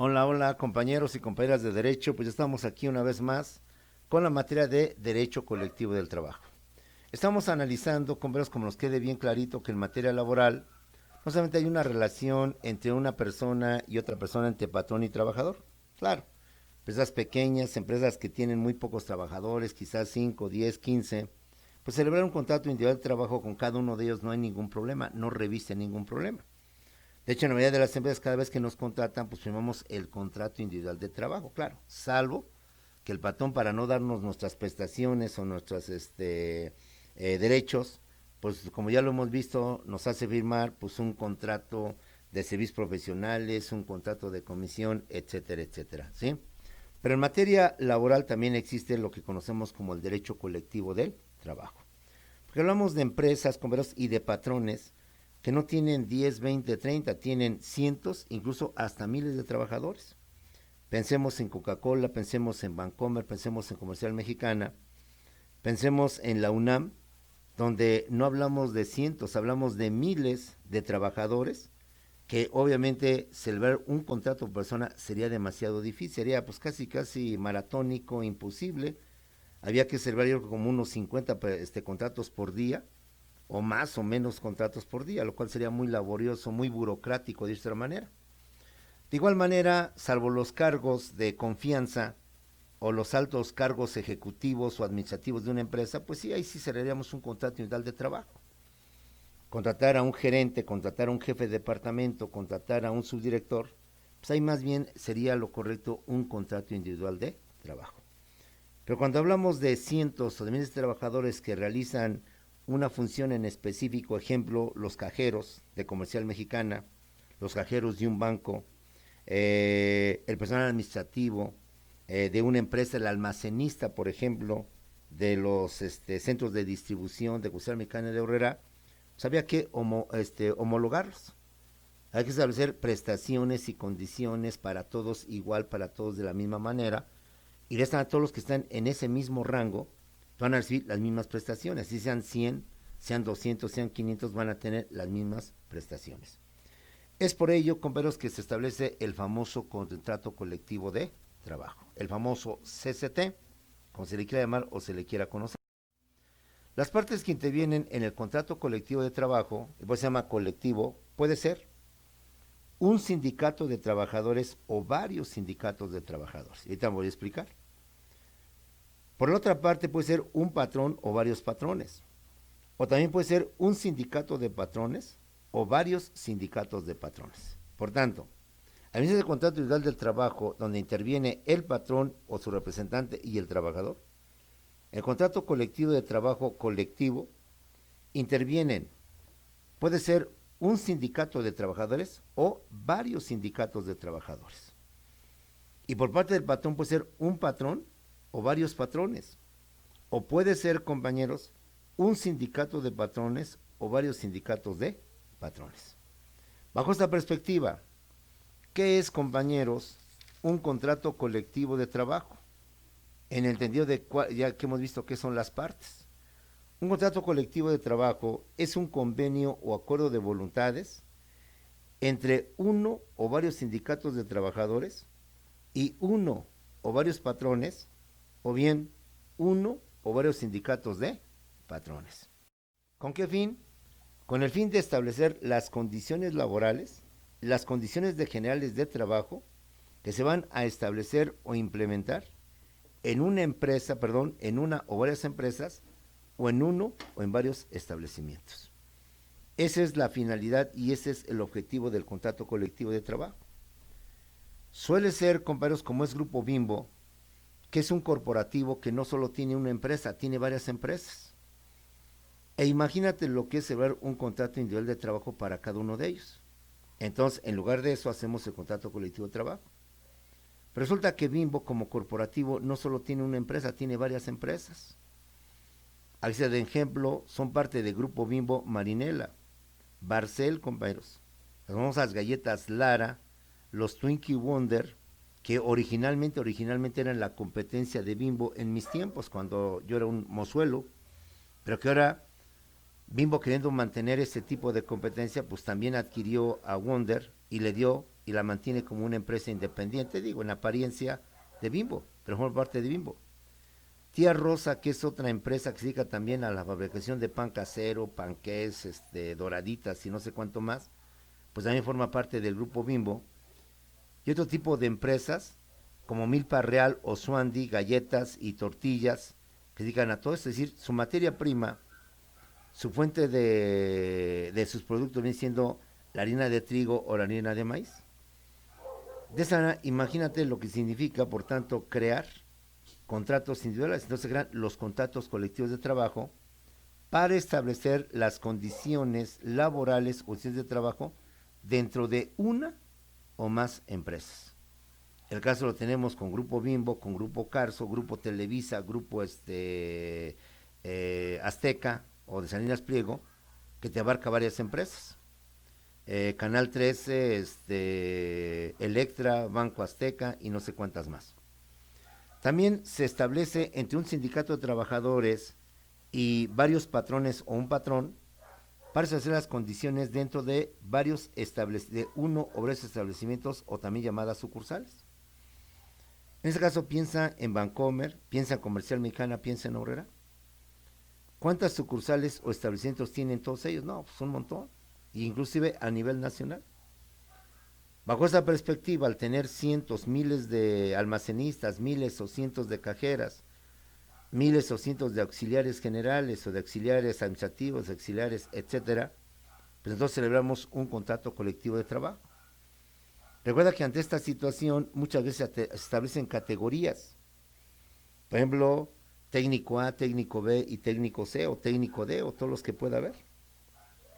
Hola, hola compañeros y compañeras de Derecho, pues ya estamos aquí una vez más con la materia de Derecho Colectivo del Trabajo. Estamos analizando, compañeros, como nos quede bien clarito que en materia laboral no solamente hay una relación entre una persona y otra persona, entre patrón y trabajador. Claro, empresas pequeñas, empresas que tienen muy pocos trabajadores, quizás 5, 10, 15, pues celebrar un contrato individual de trabajo con cada uno de ellos no hay ningún problema, no reviste ningún problema. De hecho, en la mayoría de las empresas, cada vez que nos contratan, pues firmamos el contrato individual de trabajo, claro, salvo que el patrón, para no darnos nuestras prestaciones o nuestros derechos, pues como ya lo hemos visto, nos hace firmar pues un contrato de servicios profesionales, un contrato de comisión, etcétera, etcétera, ¿sí? Pero en materia laboral también existe lo que conocemos como el derecho colectivo del trabajo. Porque hablamos de empresas, compañeros, y de patrones que no tienen 10, 20, 30, tienen cientos, incluso hasta miles de trabajadores. Pensemos en Coca-Cola, pensemos en Bancomer, pensemos en Comercial Mexicana, pensemos en la UNAM, donde no hablamos de cientos, hablamos de miles de trabajadores, que obviamente celebrar un contrato por persona sería demasiado difícil, sería pues casi maratónico, imposible. Había que celebrar yo como unos 50 contratos por día, o más o menos contratos por día, lo cual sería muy laborioso, muy burocrático de esta manera. De igual manera, salvo los cargos de confianza o los altos cargos ejecutivos o administrativos de una empresa, pues sí, ahí sí cerraríamos un contrato individual de trabajo. Contratar a un gerente, contratar a un jefe de departamento, contratar a un subdirector, pues ahí más bien sería lo correcto un contrato individual de trabajo. Pero cuando hablamos de cientos o de miles de trabajadores que realizan una función en específico, ejemplo, los cajeros de Comercial Mexicana, los cajeros de un banco, el personal administrativo de una empresa, el almacenista, por ejemplo, de los centros de distribución de Comercial Mexicana de Herrera, pues había que homologarlos. Hay que establecer prestaciones y condiciones para todos igual, para todos de la misma manera, y restan a todos los que están en ese mismo rango, van a recibir las mismas prestaciones, si sean 100, sean 200, sean 500, van a tener las mismas prestaciones. Es por ello, compañeros, que se establece el famoso contrato colectivo de trabajo, el famoso CCT, como se le quiera llamar o se le quiera conocer. Las partes que intervienen en el contrato colectivo de trabajo, después se llama colectivo, puede ser un sindicato de trabajadores o varios sindicatos de trabajadores. Ahorita me voy a explicar. Por la otra parte, puede ser un patrón o varios patrones. O también puede ser un sindicato de patrones o varios sindicatos de patrones. Por tanto, al inicio del contrato individual del trabajo, donde interviene el patrón o su representante y el trabajador, el contrato colectivo de trabajo colectivo intervienen, puede ser un sindicato de trabajadores o varios sindicatos de trabajadores. Y por parte del patrón puede ser un patrón o varios patrones. O puede ser, compañeros, un sindicato de patrones o varios sindicatos de patrones. Bajo esta perspectiva, ¿qué es, compañeros, un contrato colectivo de trabajo? En el entendido de ya que hemos visto qué son las partes. Un contrato colectivo de trabajo es un convenio o acuerdo de voluntades entre uno o varios sindicatos de trabajadores y uno o varios patrones, o bien uno o varios sindicatos de patrones. ¿Con qué fin? Con el fin de establecer las condiciones laborales, las condiciones de generales de trabajo que se van a establecer o implementar en una empresa, perdón, en una o varias empresas, o en uno o en varios establecimientos. Esa es la finalidad y ese es el objetivo del contrato colectivo de trabajo. Suele ser, compañeros, como es Grupo Bimbo, que es un corporativo que no solo tiene una empresa, tiene varias empresas. E imagínate lo que es celebrar un contrato individual de trabajo para cada uno de ellos. Entonces, en lugar de eso, hacemos el contrato colectivo de trabajo. Pero resulta que Bimbo, como corporativo, no solo tiene una empresa, tiene varias empresas. Aquí se de ejemplo, son parte del Grupo Bimbo Marinela, Barcel, compañeros, las famosas galletas Lara, los Twinkie Wonder, que originalmente eran la competencia de Bimbo en mis tiempos, cuando yo era un mozuelo, pero que ahora Bimbo, queriendo mantener ese tipo de competencia, pues también adquirió a Wonder y le dio y la mantiene como una empresa independiente, digo, en apariencia de Bimbo, pero forma parte de Bimbo. Tía Rosa, que es otra empresa que se dedica también a la fabricación de pan casero, panqués, doraditas y no sé cuánto más, pues también forma parte del grupo Bimbo. Y otro tipo de empresas, como Milpa Real o Suandi, galletas y tortillas, que se dedican a todo esto, es decir, su materia prima, su fuente de sus productos viene siendo la harina de trigo o la harina de maíz. De esa manera, imagínate lo que significa, por tanto, crear contratos individuales. Entonces se crean los contratos colectivos de trabajo para establecer las condiciones laborales o condiciones de trabajo dentro de una o más empresas. El caso lo tenemos con Grupo Bimbo, con Grupo Carso, Grupo Televisa, Grupo Azteca o de Salinas Pliego, que te abarca varias empresas. Canal 13, Electra, Banco Azteca y no sé cuántas más. También se establece entre un sindicato de trabajadores y varios patrones o un patrón para establecer las condiciones dentro de de uno o varios establecimientos o también llamadas sucursales. En este caso piensa en Bancomer, piensa en Comercial Mexicana, piensa en Aurrera. ¿Cuántas sucursales o establecimientos tienen todos ellos? No, pues un montón, inclusive a nivel nacional. Bajo esta perspectiva, al tener cientos, miles de almacenistas, miles o cientos de cajeras, miles o cientos de auxiliares generales o de auxiliares administrativos, auxiliares, etcétera, pues entonces celebramos un contrato colectivo de trabajo. Recuerda que ante esta situación muchas veces se establecen categorías. Por ejemplo, técnico A, técnico B y técnico C o técnico D o todos los que pueda haber.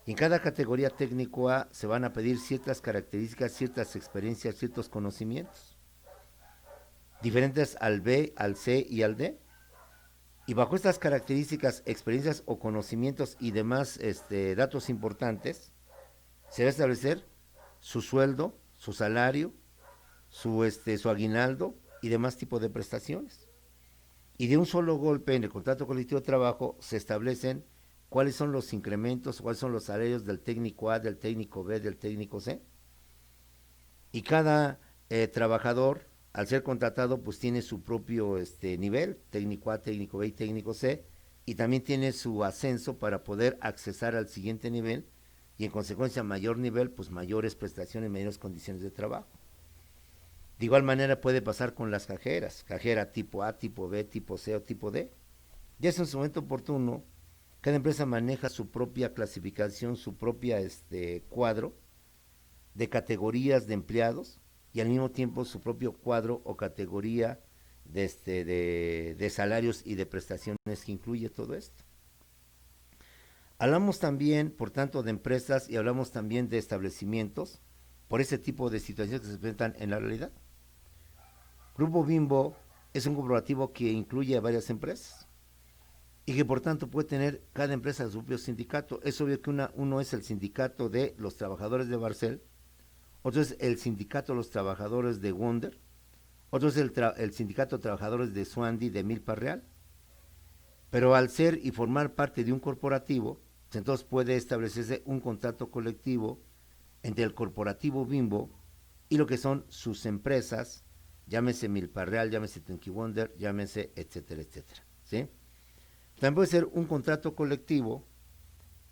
Y en cada categoría técnico A se van a pedir ciertas características, ciertas experiencias, ciertos conocimientos, diferentes al B, al C y al D. Y bajo estas características, experiencias o conocimientos y demás datos importantes, se va a establecer su sueldo, su salario, su aguinaldo y demás tipos de prestaciones. Y de un solo golpe en el contrato colectivo de trabajo se establecen cuáles son los incrementos, cuáles son los salarios del técnico A, del técnico B, del técnico C. Y cada trabajador, al ser contratado, pues tiene su propio nivel, técnico A, técnico B y técnico C, y también tiene su ascenso para poder accesar al siguiente nivel y en consecuencia mayor nivel, pues mayores prestaciones, mayores condiciones de trabajo. De igual manera puede pasar con las cajeras, cajera tipo A, tipo B, tipo C o tipo D. Ya es en su momento oportuno, cada empresa maneja su propia clasificación, su propia cuadro de categorías de empleados y al mismo tiempo su propio cuadro o categoría de salarios y de prestaciones que incluye todo esto. Hablamos también, por tanto, de empresas y hablamos también de establecimientos por ese tipo de situaciones que se presentan en la realidad. Grupo Bimbo es un corporativo que incluye a varias empresas y que por tanto puede tener cada empresa su propio sindicato. Es obvio que uno es el sindicato de los trabajadores de Barcel, otro es el sindicato de los trabajadores de Wonder, otro es el sindicato de trabajadores de Suandi de Milpa Real. Pero al ser y formar parte de un corporativo, entonces puede establecerse un contrato colectivo entre el corporativo Bimbo y lo que son sus empresas, llámese Milpa Real, llámese Tenki Wonder, llámese etcétera, etcétera, ¿sí? También puede ser un contrato colectivo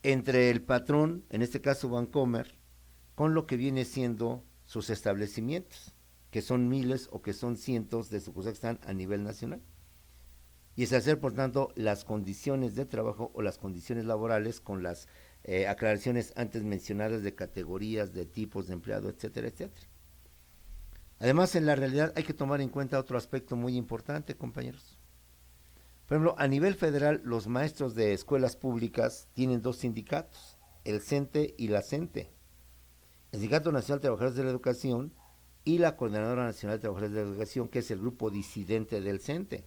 entre el patrón, en este caso Bancomer, con lo que viene siendo sus establecimientos, que son miles o que son cientos de sucursales que están a nivel nacional. Y establecer, por tanto, las condiciones de trabajo o las condiciones laborales con las aclaraciones antes mencionadas de categorías, de tipos de empleado, etcétera, etcétera. Además, en la realidad hay que tomar en cuenta otro aspecto muy importante, compañeros. Por ejemplo, a nivel federal, los maestros de escuelas públicas tienen dos sindicatos, el CENTE y la CENTE. El Sindicato Nacional de Trabajadores de la Educación y la Coordinadora Nacional de Trabajadores de la Educación, que es el grupo disidente del CENTE.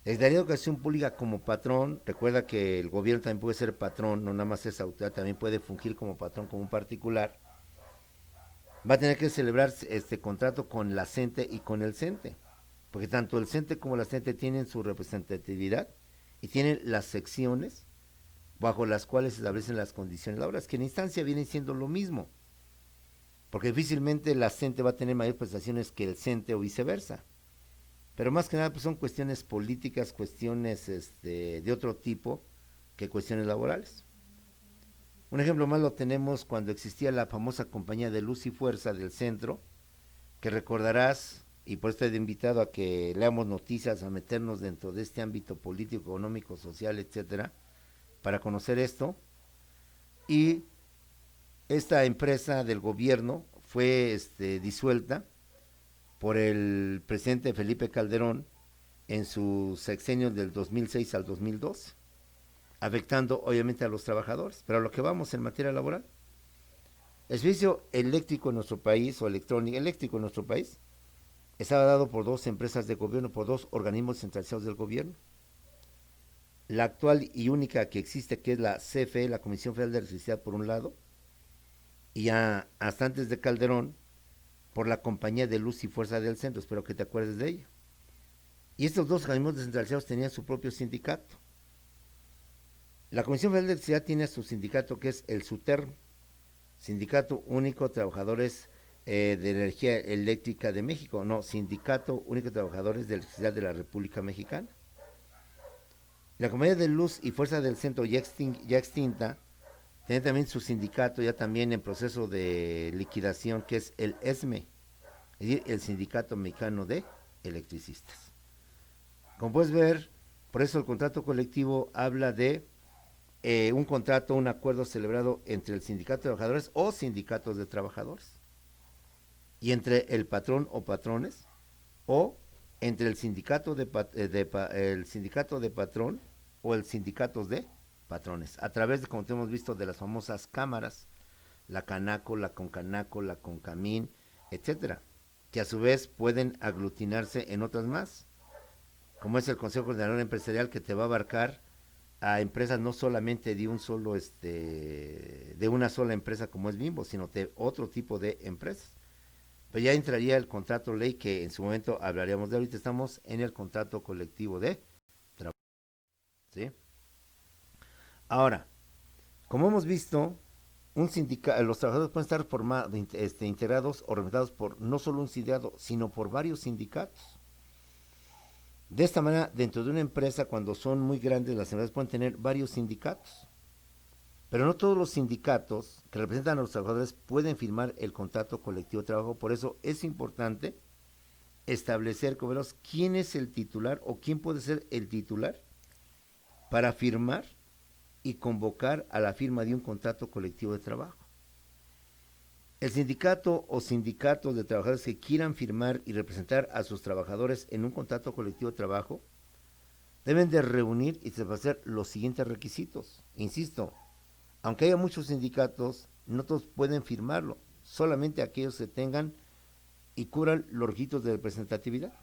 La Secretaría de Educación Pública como patrón, recuerda que el gobierno también puede ser patrón, no nada más es autoridad, también puede fungir como patrón, como un particular. Va a tener que celebrar este contrato con la CENTE y con el CENTE, porque tanto el CENTE como la CENTE tienen su representatividad y tienen las secciones bajo las cuales se establecen las condiciones laborales, que en instancia vienen siendo lo mismo. porque difícilmente la CENTE va a tener mayores prestaciones que el CENTE o viceversa. Pero más que nada pues son cuestiones políticas, cuestiones de otro tipo que cuestiones laborales. Un ejemplo más lo tenemos cuando existía la famosa compañía de Luz y Fuerza del centro, que recordarás, y por esto he invitado a que leamos noticias, a meternos dentro de este ámbito político, económico, social, etcétera, para conocer esto. Y esta empresa del gobierno fue disuelta por el presidente Felipe Calderón en su sexenio del 2006 al 2012, afectando obviamente a los trabajadores. Pero a lo que vamos en materia laboral, el servicio eléctrico en nuestro país, o electrónico eléctrico en nuestro país, estaba dado por dos empresas de gobierno, por dos organismos centralizados del gobierno. La actual y única que existe, que es la CFE, la Comisión Federal de Electricidad, por un lado, y ya hasta antes de Calderón, por la Compañía de Luz y Fuerza del Centro, espero que te acuerdes de ello. Y estos dos organismos descentralizados tenían su propio sindicato. La Comisión Federal de Electricidad tiene su sindicato, que es el SUTERM, Sindicato Único de Trabajadores de Energía Eléctrica de México, no, Sindicato Único de Trabajadores de Electricidad de la República Mexicana. La Compañía de Luz y Fuerza del Centro, ya extinta, tiene también su sindicato ya también en proceso de liquidación, que es el ESME, es decir, el Sindicato Mexicano de Electricistas. Como puedes ver, por eso el contrato colectivo habla de un contrato, un acuerdo celebrado entre el sindicato de trabajadores o sindicatos de trabajadores y entre el patrón o patrones, o entre el sindicato el sindicato de patrón o el sindicatos de patrones, a través de, como te hemos visto, de las famosas cámaras, la Canaco, la Concanaco, la Concamín, etcétera, que a su vez pueden aglutinarse en otras más, como es el Consejo Coordinador Empresarial, que te va a abarcar a empresas no solamente de un solo de una sola empresa como es Bimbo, sino de otro tipo de empresas. Pero ya entraría el contrato ley, que en su momento hablaríamos de. Ahorita estamos en el contrato colectivo de trabajo, ¿sí? Ahora, como hemos visto, los trabajadores pueden estar integrados o representados por no solo un sindicato, sino por varios sindicatos. De esta manera, dentro de una empresa, cuando son muy grandes, las empresas pueden tener varios sindicatos. Pero no todos los sindicatos que representan a los trabajadores pueden firmar el contrato colectivo de trabajo. Por eso es importante establecer quién es el titular o quién puede ser el titular para firmar y convocar a la firma de un contrato colectivo de trabajo. El sindicato o sindicatos de trabajadores que quieran firmar y representar a sus trabajadores en un contrato colectivo de trabajo deben de reunir y satisfacer los siguientes requisitos. Insisto, aunque haya muchos sindicatos, no todos pueden firmarlo, solamente aquellos que tengan y cubran los requisitos de representatividad.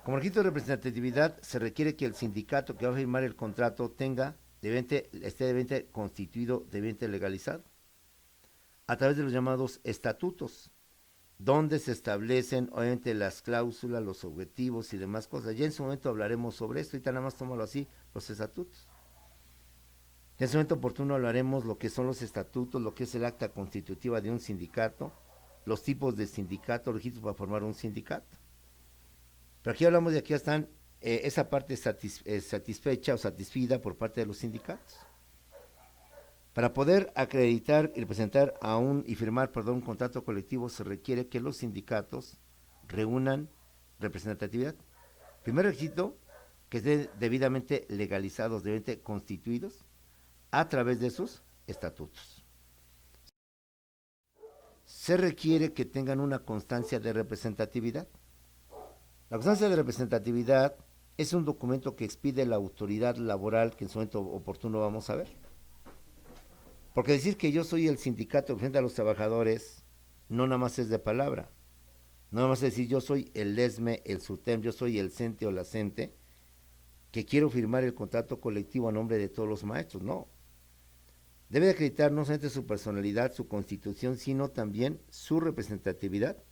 Como requisito de representatividad, se requiere que el sindicato que va a firmar el contrato esté debidamente constituido, debidamente legalizado, a través de los llamados estatutos, donde se establecen obviamente las cláusulas, los objetivos y demás cosas. Ya en su momento hablaremos sobre esto, y nada más tómalo así, los estatutos. En ese momento oportuno hablaremos lo que son los estatutos, lo que es el acta constitutiva de un sindicato, los tipos de sindicato, los requisitos para formar un sindicato. Pero aquí hablamos de que ya están esa parte satisfecha o satisfida por parte de los sindicatos. Para poder acreditar y representar y firmar un contrato colectivo, se requiere que los sindicatos reúnan representatividad. Primer requisito, que estén debidamente legalizados, debidamente constituidos a través de sus estatutos. Se requiere que tengan una constancia de representatividad. La constancia de representatividad es un documento que expide la autoridad laboral, que en su momento oportuno vamos a ver. Porque decir que yo soy el sindicato que representa a los trabajadores no nada más es de palabra. No nada más es decir yo soy el ESME, el SUTEM, yo soy el CENTE o la CENTE, que quiero firmar el contrato colectivo a nombre de todos los maestros. No. Debe acreditar no solamente su personalidad, su constitución, sino también su representatividad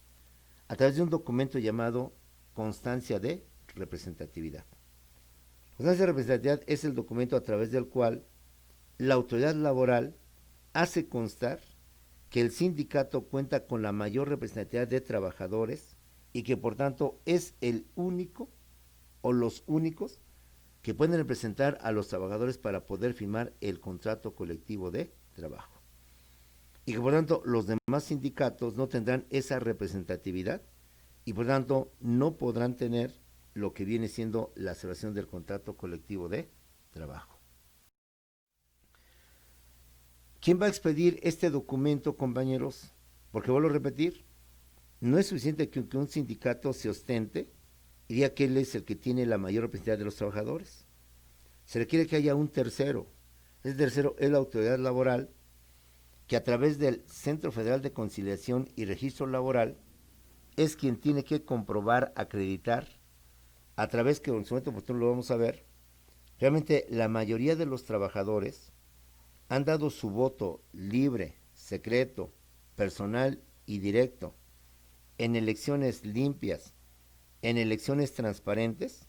a través de un documento llamado constancia de representatividad. Constancia de representatividad es el documento a través del cual la autoridad laboral hace constar que el sindicato cuenta con la mayor representatividad de trabajadores y que por tanto es el único o los únicos que pueden representar a los trabajadores para poder firmar el contrato colectivo de trabajo. Y que por tanto los demás sindicatos no tendrán esa representatividad y por tanto no podrán tener lo que viene siendo la celebración del contrato colectivo de trabajo. ¿Quién va a expedir este documento, compañeros? Porque vuelvo a repetir, no es suficiente que un sindicato se ostente y diga que él es el que tiene la mayor representatividad de los trabajadores. Se requiere que haya un tercero. Ese tercero es la autoridad laboral, que a través del Centro Federal de Conciliación y Registro Laboral es quien tiene que comprobar, acreditar, a través que en su momento oportuno lo vamos a ver, realmente la mayoría de los trabajadores han dado su voto libre, secreto, personal y directo en elecciones limpias, en elecciones transparentes,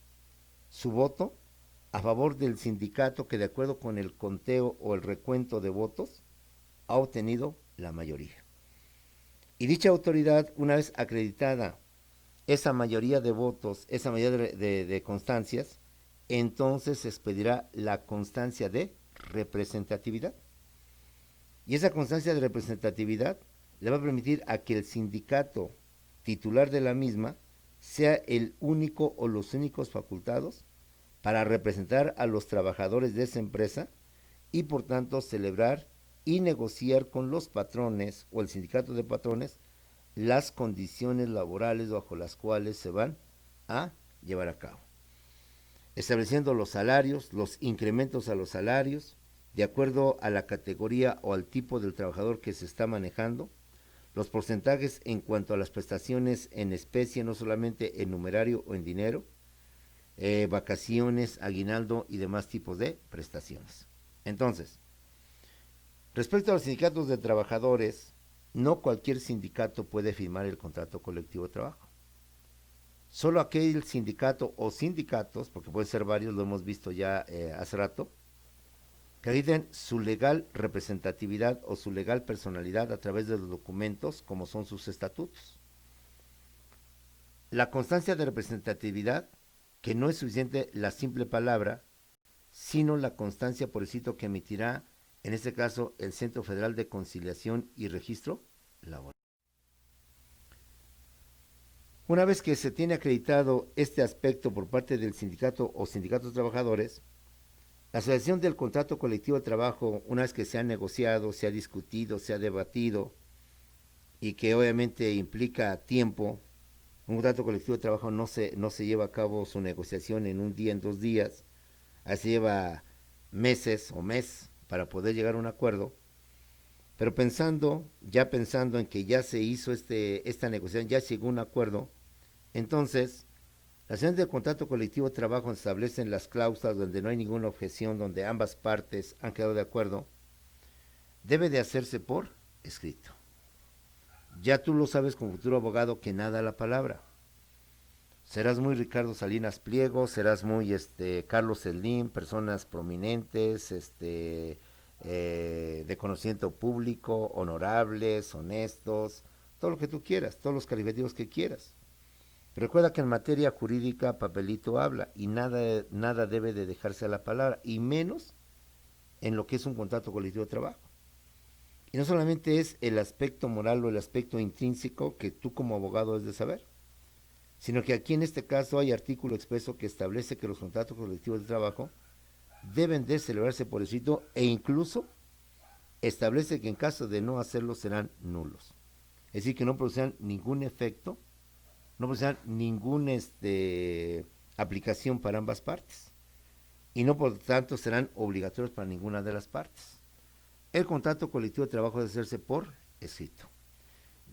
su voto a favor del sindicato que de acuerdo con el conteo o el recuento de votos ha obtenido la mayoría. Y dicha autoridad, una vez acreditada esa mayoría de votos, esa mayoría de constancias, entonces se expedirá la constancia de representatividad. Y esa constancia de representatividad le va a permitir a que el sindicato titular de la misma sea el único o los únicos facultados para representar a los trabajadores de esa empresa y por tanto celebrar y negociar con los patrones o el sindicato de patrones las condiciones laborales bajo las cuales se van a llevar a cabo, estableciendo los salarios, los incrementos a los salarios, de acuerdo a la categoría o al tipo del trabajador que se está manejando, los porcentajes en cuanto a las prestaciones en especie, no solamente en numerario o en dinero, vacaciones, aguinaldo y demás tipos de prestaciones. Entonces, respecto a los sindicatos de trabajadores, no cualquier sindicato puede firmar el contrato colectivo de trabajo. Solo aquel sindicato o sindicatos, porque pueden ser varios, lo hemos visto ya hace rato, que acrediten su legal representatividad o su legal personalidad a través de los documentos como son sus estatutos. La constancia de representatividad, que no es suficiente la simple palabra, sino la constancia por escrito que emitirá, en este caso, el Centro Federal de Conciliación y Registro Laboral. Una vez que se tiene acreditado este aspecto por parte del sindicato o sindicatos de trabajadores, la asociación del contrato colectivo de trabajo, una vez que se ha negociado, se ha discutido, se ha debatido y que obviamente implica tiempo, un contrato colectivo de trabajo no se lleva a cabo su negociación en un día, en 2 días, así lleva meses o mes para poder llegar a un acuerdo, pero pensando en que ya se hizo esta negociación, ya llegó a un acuerdo, entonces las acciones del contrato colectivo de trabajo establecen las cláusulas donde no hay ninguna objeción, donde ambas partes han quedado de acuerdo, debe de hacerse por escrito. Ya tú lo sabes como futuro abogado que nada a la palabra. Serás muy Ricardo Salinas Pliego, serás muy Carlos Slim, personas prominentes, de conocimiento público, honorables, honestos, todo lo que tú quieras, todos los calificativos que quieras. Recuerda que en materia jurídica papelito habla y nada debe de dejarse a la palabra, y menos en lo que es un contrato colectivo de trabajo. Y no solamente es el aspecto moral o el aspecto intrínseco que tú como abogado debes de saber, sino que aquí en este caso hay artículo expreso que establece que los contratos colectivos de trabajo deben de celebrarse por escrito e incluso establece que en caso de no hacerlo serán nulos. Es decir, que no producirán ningún efecto, no producirán ninguna aplicación para ambas partes y no por tanto serán obligatorios para ninguna de las partes. El contrato colectivo de trabajo debe hacerse por escrito.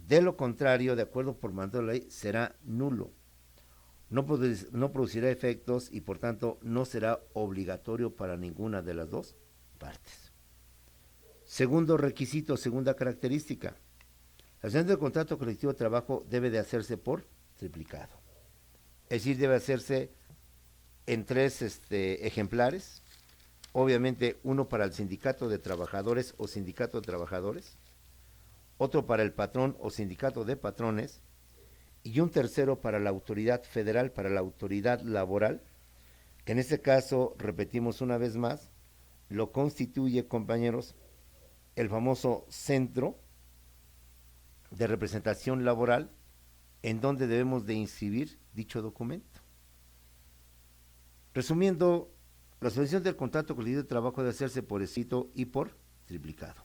De lo contrario, de acuerdo por mandato de la ley, será nulo. No producirá efectos y por tanto no será obligatorio para ninguna de las dos partes. Segundo requisito, segunda característica. La acción del contrato colectivo de trabajo debe de hacerse por triplicado. Es decir, debe hacerse en 3 ejemplares. Obviamente uno para el sindicato de trabajadores o sindicato de trabajadores, otro para el patrón o sindicato de patrones y un tercero para la autoridad federal, para la autoridad laboral, que en este caso, repetimos una vez más, lo constituye, compañeros, el famoso centro de representación laboral en donde debemos de inscribir dicho documento. Resumiendo, la solicitud del contrato colectivo de trabajo debe hacerse por escrito y por triplicado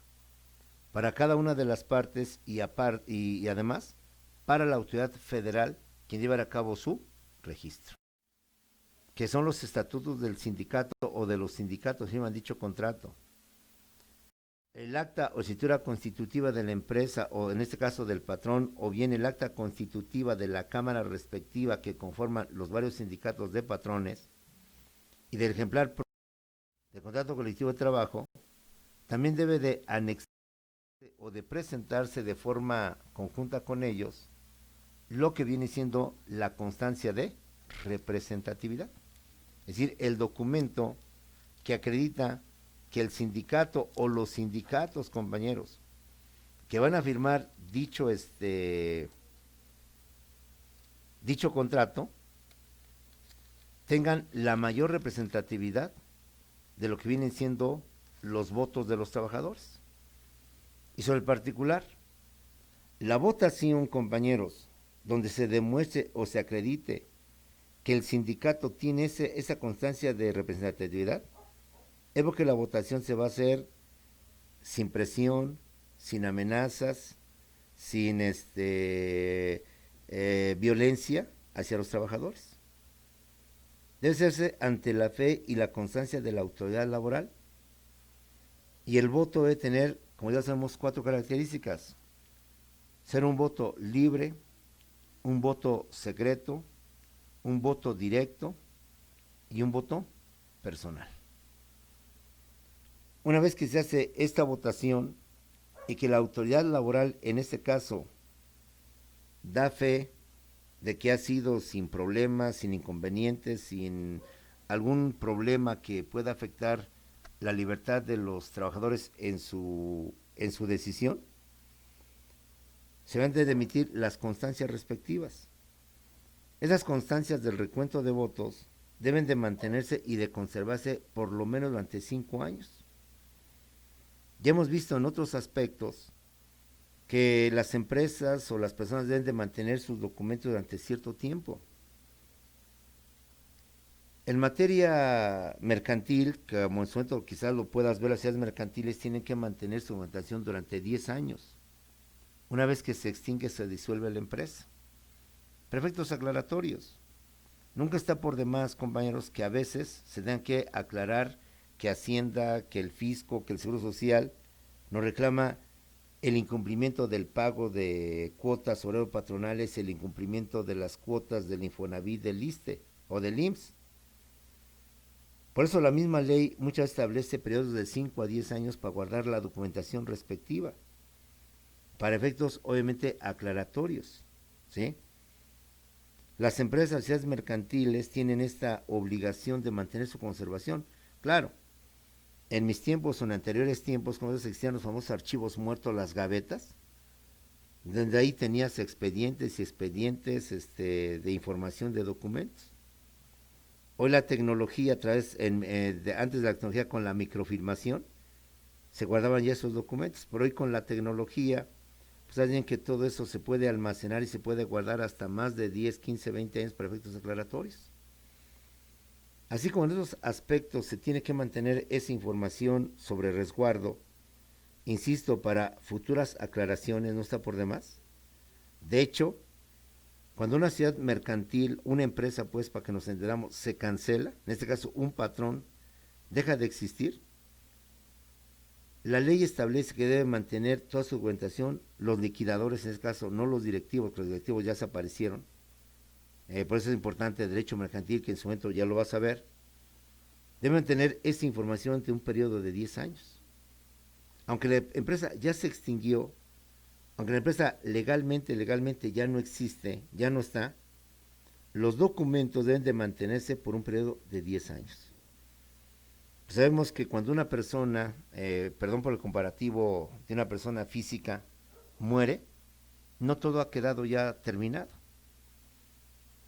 para cada una de las partes y además para la autoridad federal quien llevará a cabo su registro, que son los estatutos del sindicato o de los sindicatos que firman dicho contrato, el acta o escritura constitutiva de la empresa o en este caso del patrón, o bien el acta constitutiva de la cámara respectiva que conforman los varios sindicatos de patrones, y del ejemplar de contrato colectivo de trabajo, también debe de anexarse o de presentarse de forma conjunta con ellos lo que viene siendo la constancia de representatividad, es decir, el documento que acredita que el sindicato o los sindicatos, compañeros, que van a firmar dicho contrato, tengan la mayor representatividad de lo que vienen siendo los votos de los trabajadores. Y sobre el particular, la votación, compañeros, donde se demuestre o se acredite que el sindicato tiene esa constancia de representatividad, es porque la votación se va a hacer sin presión, sin amenazas, sin violencia hacia los trabajadores. Debe hacerse ante la fe y la constancia de la autoridad laboral. Y el voto debe tener, como ya sabemos, 4 características. Ser un voto libre, un voto secreto, un voto directo y un voto personal. Una vez que se hace esta votación y que la autoridad laboral, en este caso, da fe de que ha sido sin problemas, sin inconvenientes, sin algún problema que pueda afectar la libertad de los trabajadores en su decisión, se van a emitir las constancias respectivas. Esas constancias del recuento de votos deben de mantenerse y de conservarse por lo menos durante 5 años. Ya hemos visto en otros aspectos que las empresas o las personas deben de mantener sus documentos durante cierto tiempo. En materia mercantil, como en su momento quizás lo puedas ver, las ciudades mercantiles tienen que mantener su documentación durante 10 años. Una vez que se extingue, se disuelve la empresa. Perfectos aclaratorios. Nunca está por demás, compañeros, que a veces se tengan que aclarar que Hacienda, que el Fisco, que el Seguro Social nos reclama el incumplimiento del pago de cuotas horarios patronales, el incumplimiento de las cuotas del Infonavit, del ISSSTE o del IMSS. Por eso la misma ley muchas veces establece periodos de 5 a 10 años para guardar la documentación respectiva, para efectos obviamente aclaratorios, ¿sí? Las empresas, sociedades mercantiles tienen esta obligación de mantener su conservación. Claro, en mis tiempos o en anteriores tiempos, como existían los famosos archivos muertos, las gavetas, donde ahí tenías expedientes y expedientes de información de documentos. Hoy la tecnología, a través, antes de la tecnología con la microfilmación, se guardaban ya esos documentos, pero hoy con la tecnología, pues saben que todo eso se puede almacenar y se puede guardar hasta más de 10, 15, 20 años para efectos aclaratorios. Así como en esos aspectos se tiene que mantener esa información sobre resguardo, insisto, para futuras aclaraciones, no está por demás. De hecho, cuando una sociedad mercantil, una empresa, pues, para que nos entendamos, se cancela, en este caso un patrón, deja de existir, la ley establece que debe mantener toda su documentación los liquidadores, en este caso, no los directivos, porque los directivos ya desaparecieron. Por eso es importante el derecho mercantil, que en su momento ya lo vas a ver. Deben tener esta información ante un periodo de 10 años. Aunque la empresa ya se extinguió, aunque la empresa legalmente ya no existe, ya no está, los documentos deben de mantenerse por un periodo de 10 años. Sabemos que cuando una persona, perdón por el comparativo de una persona física, muere, no todo ha quedado ya terminado.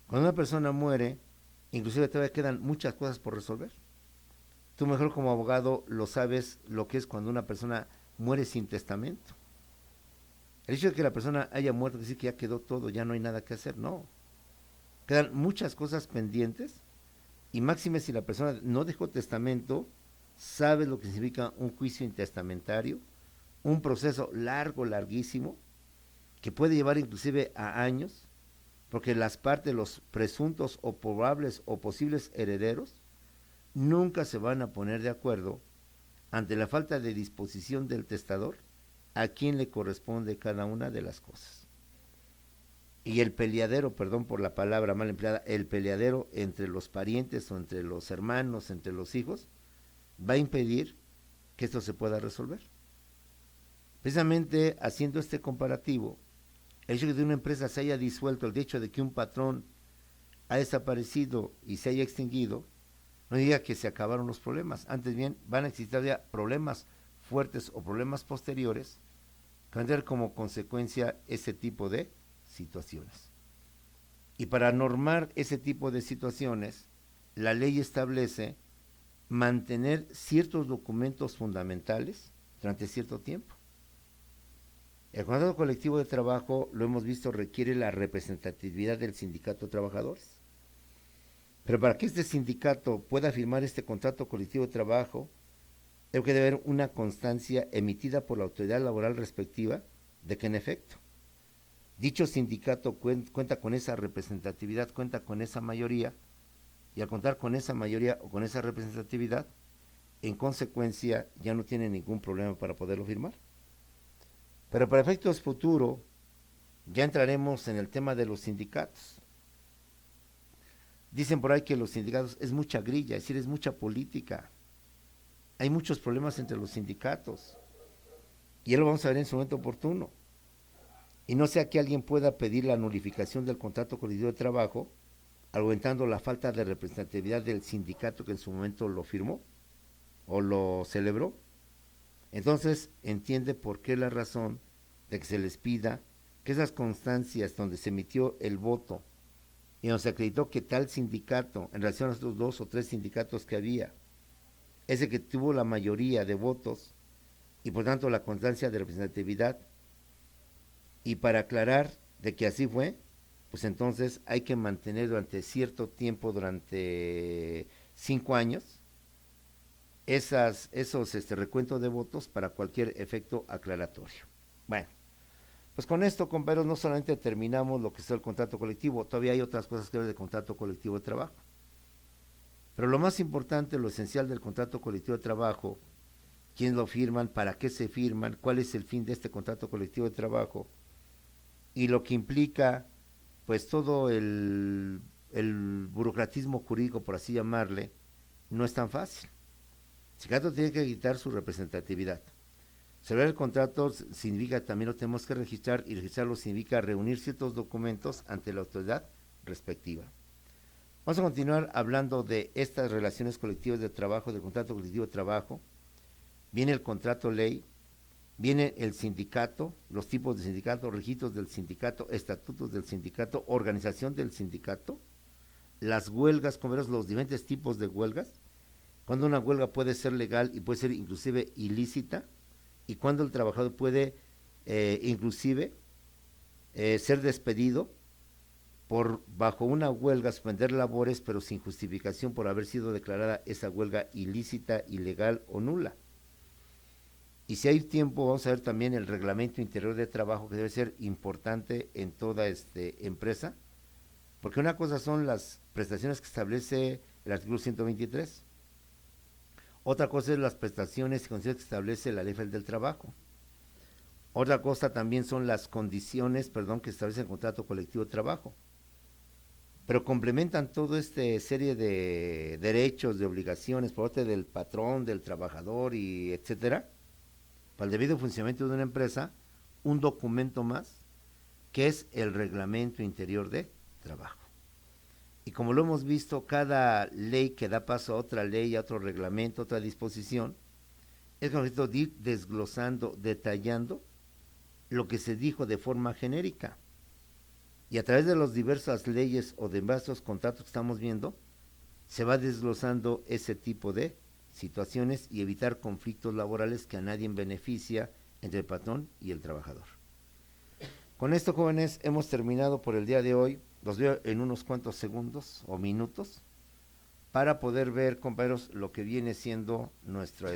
Cuando una persona muere, inclusive todavía quedan muchas cosas por resolver. Tú mejor como abogado lo sabes lo que es cuando una persona muere sin testamento. El hecho de que la persona haya muerto quiere decir que ya quedó todo, ya no hay nada que hacer, no. Quedan muchas cosas pendientes y máxime si la persona no dejó testamento, sabe lo que significa un juicio intestamentario, un proceso largo, larguísimo, que puede llevar inclusive a años, porque las partes, los presuntos o probables o posibles herederos, nunca se van a poner de acuerdo ante la falta de disposición del testador a quién le corresponde cada una de las cosas. Y el peleadero, perdón por la palabra mal empleada, el peleadero entre los parientes o entre los hermanos, entre los hijos, va a impedir que esto se pueda resolver. Precisamente haciendo este comparativo, el hecho de que una empresa se haya disuelto, el hecho de que un patrón ha desaparecido y se haya extinguido, no diga que se acabaron los problemas. Antes bien, van a existir ya problemas fuertes o problemas posteriores que van a tener como consecuencia ese tipo de situaciones. Y para normar ese tipo de situaciones, la ley establece mantener ciertos documentos fundamentales durante cierto tiempo. El contrato colectivo de trabajo, lo hemos visto, requiere la representatividad del sindicato de trabajadores. Pero para que este sindicato pueda firmar este contrato colectivo de trabajo, debe de haber una constancia emitida por la autoridad laboral respectiva de que en efecto dicho sindicato cuenta con esa representatividad, cuenta con esa mayoría, y al contar con esa mayoría o con esa representatividad, en consecuencia ya no tiene ningún problema para poderlo firmar. Pero para efectos futuros, ya entraremos en el tema de los sindicatos. Dicen por ahí que los sindicatos es mucha grilla, es decir, es mucha política. Hay muchos problemas entre los sindicatos. Y ya lo vamos a ver en su momento oportuno. Y no sea que alguien pueda pedir la nulificación del contrato colectivo de trabajo, argumentando la falta de representatividad del sindicato que en su momento lo firmó o lo celebró. Entonces entiende por qué la razón de que se les pida que esas constancias donde se emitió el voto y donde se acreditó que tal sindicato, en relación a estos 2 o 3 sindicatos que había, es el que tuvo la mayoría de votos y por tanto la constancia de representatividad, y para aclarar de que así fue, pues entonces hay que mantener durante cierto tiempo, durante 5 años, esos recuentos de votos para cualquier efecto aclaratorio. Bueno, pues con esto, compañeros, no solamente terminamos lo que es el contrato colectivo, todavía hay otras cosas que ver del contrato colectivo de trabajo. Pero lo más importante, lo esencial del contrato colectivo de trabajo, quién lo firman, para qué se firman, cuál es el fin de este contrato colectivo de trabajo, y lo que implica, pues todo el burocratismo jurídico, por así llamarle, no es tan fácil. El sindicato tiene que quitar su representatividad. Celebrar el contrato significa también lo tenemos que registrar, y registrarlo significa reunir ciertos documentos ante la autoridad respectiva. Vamos a continuar hablando de estas relaciones colectivas de trabajo, del contrato colectivo de trabajo. Viene el contrato ley, viene el sindicato, los tipos de sindicato, registros del sindicato, estatutos del sindicato, organización del sindicato, las huelgas, como verás, los diferentes tipos de huelgas, cuando una huelga puede ser legal y puede ser inclusive ilícita, y cuando el trabajador puede inclusive ser despedido por bajo una huelga, suspender labores, pero sin justificación por haber sido declarada esa huelga ilícita, ilegal o nula. Y si hay tiempo, vamos a ver también el reglamento interior de trabajo, que debe ser importante en toda empresa, porque una cosa son las prestaciones que establece el artículo 123, otra cosa es las prestaciones y condiciones que establece la Ley Federal del Trabajo. Otra cosa también son las condiciones, que establece el contrato colectivo de trabajo. Pero complementan toda esta serie de derechos, de obligaciones por parte del patrón, del trabajador y etcétera, para el debido funcionamiento de una empresa, un documento más, que es el reglamento interior de trabajo. Y como lo hemos visto, cada ley que da paso a otra ley, a otro reglamento, a otra disposición, es con el objeto de ir desglosando, detallando lo que se dijo de forma genérica. Y a través de las diversas leyes o de diversos contratos que estamos viendo, se va desglosando ese tipo de situaciones y evitar conflictos laborales que a nadie beneficia entre el patrón y el trabajador. Con esto, jóvenes, hemos terminado por el día de hoy. Los veo en unos cuantos segundos o minutos para poder ver, compañeros, lo que viene siendo nuestra